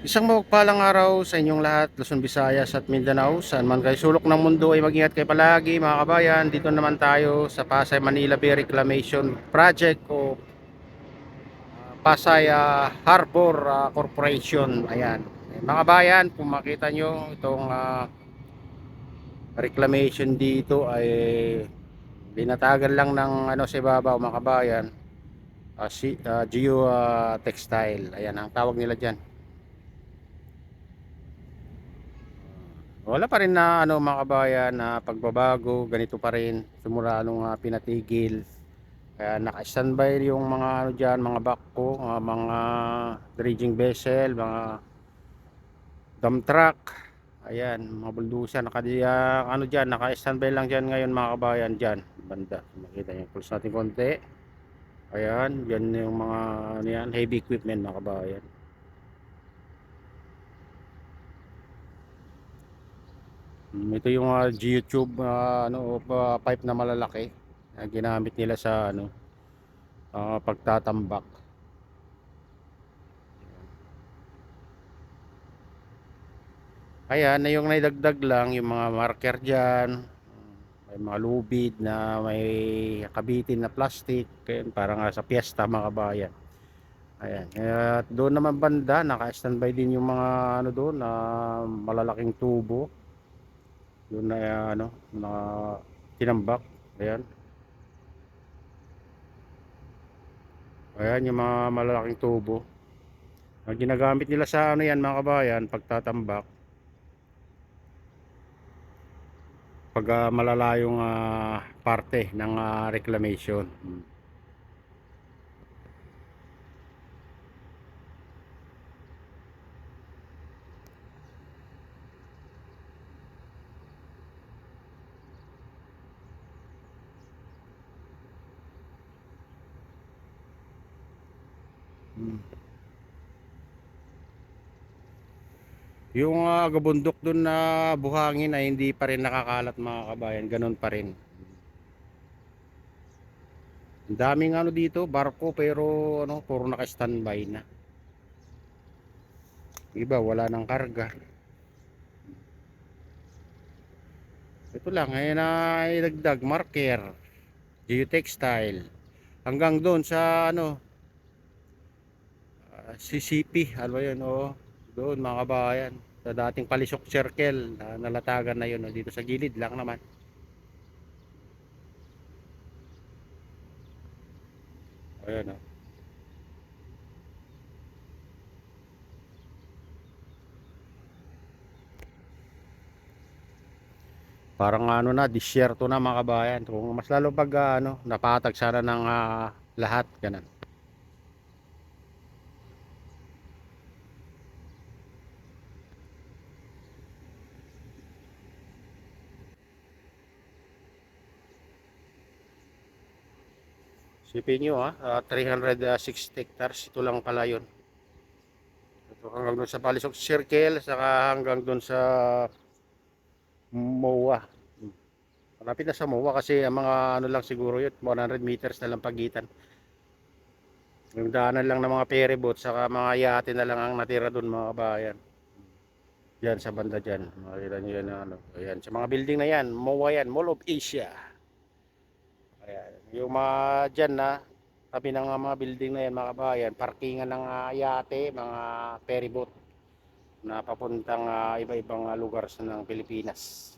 Isang mapagpalang araw sa inyong lahat, Luzon, Visayas at Mindanao. Saan man kayo sulok ng mundo ay mag-ingat kayo palagi mga kabayan. Dito naman tayo sa Pasay Manila Bay Reclamation Project o Pasay Harbor Corporation. Ayan. Mga kabayan, kung makita nyo itong reclamation dito ay binatagan lang ng sa ibabaw mga kabayan. Geo Textile. Ayan ang tawag nila dyan. Wala pa rin na mga kabayan na pagbabago, ganito pa rin simula nung pinatigil. Kaya naka-standby yung mga diyan, mga backhoe, mga dredging vessel, mga dump truck. Ayan, mga bulldozer diyan, naka-standby lang diyan ngayon mga kabayan diyan, banda. Makita niyo, pulse natin konti. Ayan, diyan yung mga yan, heavy equipment mga kabayan. Ito yung G-tube pipe na malalaki na ginamit nila sa pagtatambak. Ayan na yung naidagdag lang yung mga marker diyan, may mga lubid na may kabitin na plastic, parang sa piyesta mga kabayan. Ayan, at doon naman banda naka-standby din yung mga doon na malalaking tubo doon na na tinambak. Ayan. Ayan yung mga malalaking tubo na ginagamit nila sa yan mga kabayan pagtatambak pag malalayong parte ng reclamation. Yung gabundok dun na buhangin ay hindi pa rin nakakalat mga kabayan, ganun pa rin. Ang daming dito, barko, pero puro naka-standby na. Iba wala nang karga. Ito lang ay naidagdag marker, geotextile hanggang doon sa CCP, ano ba yun, doon mga kabayan, sa dating Palisok Circle na nalatagan na yun, dito sa gilid lang naman. Ayan, parang na disyerto na mga kabayan, kung mas lalo pag napatag sana ng lahat ganun. Sipin nyo 360 hectares, ito lang pala yun. Ito hanggang doon sa Palisok Circle, saka hanggang doon sa MOA. Malapit na sa MOA kasi ang mga lang siguro yun, 100 meters na lang pagitan. Yung daanan lang ng mga ferry boat, saka mga yate na lang ang natira doon mga kabayan. Diyan sa banda dyan, makikita nyo yan ayan, sa mga building na yan, MOA yan, Mall of Asia. Ayan, yung mga dyan na tabi ng mga building na yan mga kabayan, parkingan ng yate, mga ferry boat na papuntang iba-ibang lugar sa ng Pilipinas.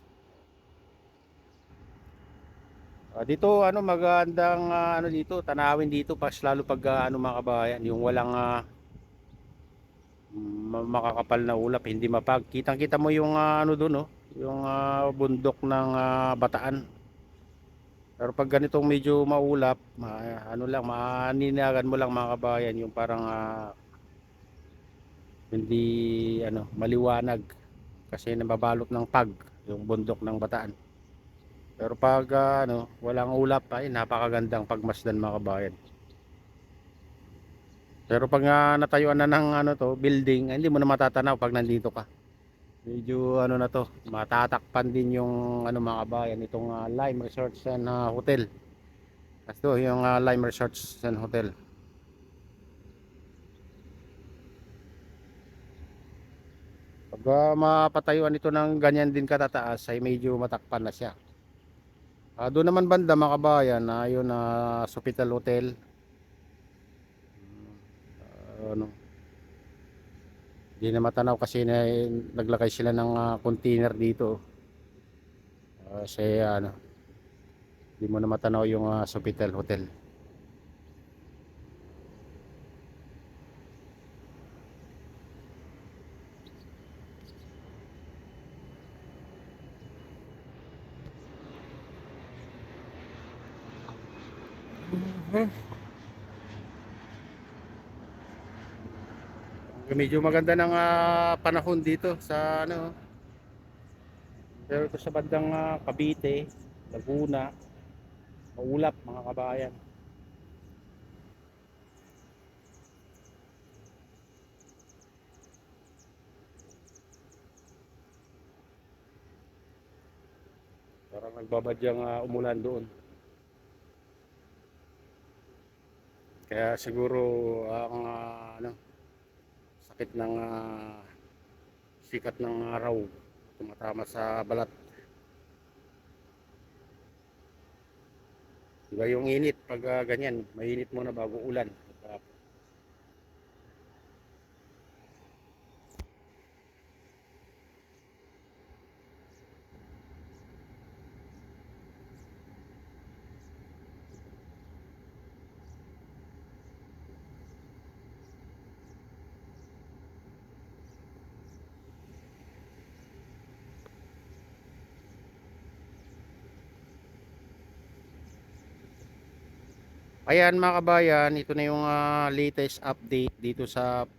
Dito magandang dito, tanawin dito pas lalo pag mga kabayan, yung walang makakapal na ulap, hindi mapag. Kitang-kita mo yung doon, yung bundok ng Bataan. Pero pag ganitong medyo maulap, lang, maaninagan mo lang mga kabayan, yung parang hindi maliwanag kasi nababalot ng pag yung bundok ng Bataan. Pero pag walang ulap ay napakagandang pagmasdan mga kabayan. Pero pag natayuan na ng building, hindi mo na matatanaw pag nandito ka. Medyo na to, matatakpan din yung mga kabayan itong Lime Resorts and Hotel. Ito yung Lime Resorts and Hotel. mapatayuan ito ng ganyan din katataas ay medyo matakpan na siya. Doon naman banda mga kabayan na yun na Sofitel Hotel. Ano, di na matanaw kasi naglagay sila ng container dito. Kasi ano, di mo na matanaw yung Sofitel Hotel. Medyo maganda ng panahon dito sa ano, pero ito sa bandang Cavite, Laguna, maulap mga kabayan. Parang nagbabadyang umulan doon. Kaya siguro ang ano, sakit ng sikat ng araw tumatama sa balat. Diba yung init pag ganyan, mainit muna bago ulan. Ayan mga kabayan, ito na yung latest update dito sa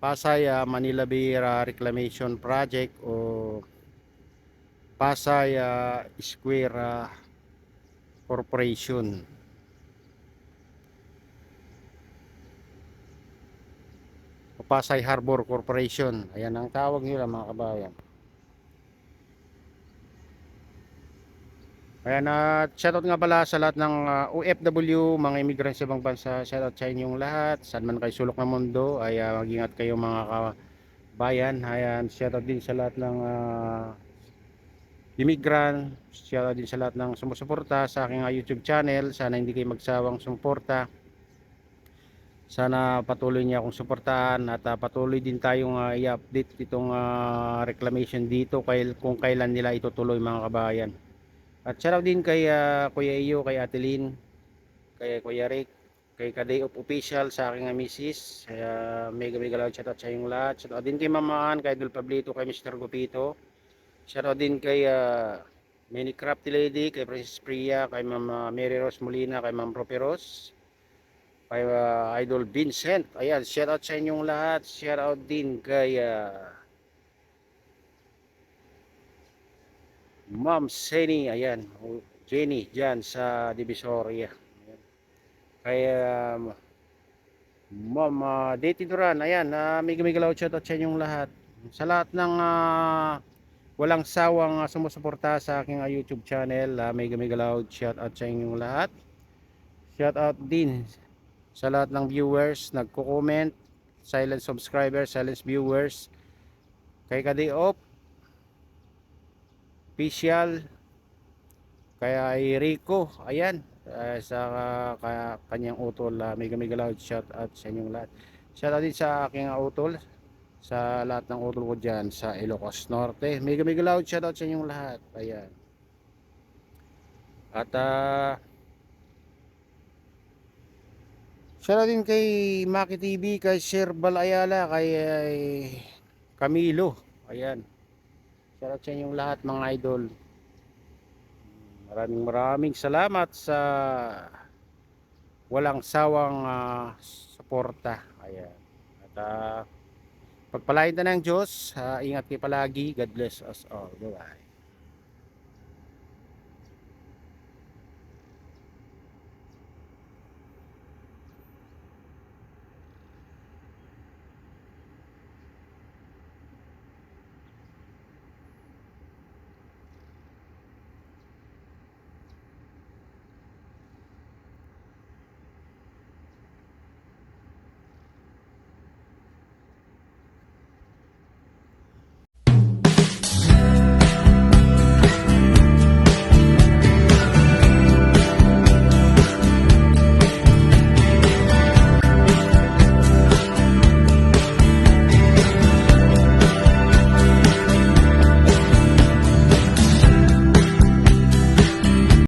Pasay Manila Bay Reclamation Project o Pasay Square Corporation o Pasay Harbor Corporation. Ayan ang tawag nila mga kabayan. Ayan, shoutout nga pala sa lahat ng OFW, mga immigrant sa ibang bansa. Shoutout sa inyong lahat. Saan man kayo sulok ng mundo, ay mag-ingat kayo mga kabayan. Ayan, shoutout din sa lahat ng immigrant. Shoutout din sa lahat ng sumusuporta sa aking YouTube channel. Sana hindi kayo magsawang sumuporta. Sana patuloy niya akong suportahan at patuloy din tayong i-update itong reclamation dito kung kailan nila itutuloy mga kabayan. At shoutout din kay Kuya Iyo, kay Atelin, kay Kuya Rick, kay Kaday of Official, sa aking misis. Mega mega loud shoutout sa inyong lahat. Shoutout din kay Mamaan, kay Idol Pablito, kay Mr. Gupito. Shoutout din kay Mini Crafty Lady, kay Princess Priya, kay Ma'am Mary Rose Molina, kay Ma'am Rope Rose, kay Idol Vincent. Ayan, shoutout sa inyong lahat. Shoutout din kay Ma'am Seni, ayan, Jenny dyan sa Divisoria. Ayan. Kaya Ma'am Dati Duran, ayan, mega mega loud shoutout sa inyong lahat. Sa lahat ng walang sawang sumusuporta sa aking YouTube channel, mega mega loud shoutout sa inyong lahat. Shoutout din sa lahat ng viewers, nagko-comment, silent subscribers, silent viewers, kay Kaday Op Official, kaya ay Rico, ayan, sa kanyang utol, mega mega loud shout out sa inyong lahat. Shout out din sa aking utol, sa lahat ng utol ko dyan sa Ilocos Norte, mega mega loud shout out sa inyong lahat. Ayan, at shout out din kay Maki TV, kay Sir Balayala, kay Camilo. Ayan, shout out sa inyong lahat mga idol. Maraming salamat sa walang sawang suporta. Ayan. At pagpalain na ng Diyos, ingat kayo palagi. God bless us all. Bye-bye.